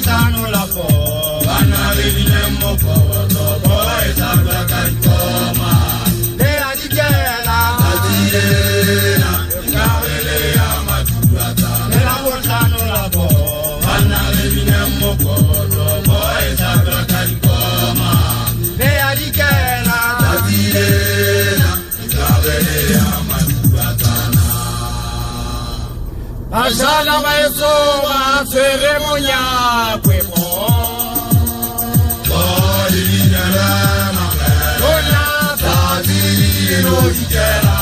botlhano la po bana le dinemo foto boy sa bla ka ikoma le a dikela adiyena ka le ya maturata le la botlhano la po bana le dinemo foto boy sa bla ka ikoma le a dikela adiyena ka le ya maturata Asala maeso wa ceremonia kwemo Bolivia Ona tazili no ikera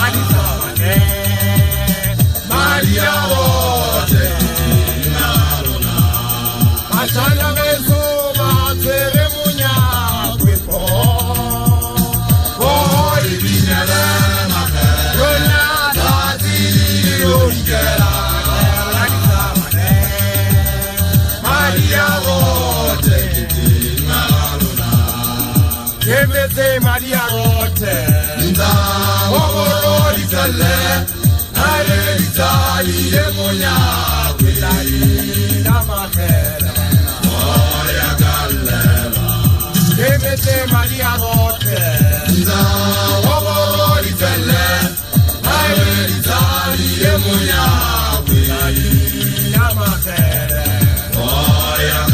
Adisabane Maria wote Narona Asala maeso wa ceremonia kwemo Bolivia Ona tazili no ikera Kemete Maria Rote Nda Ogoro Itale Ale Itali Emonya Itali Namakera Oya Galera Kemete Maria Rote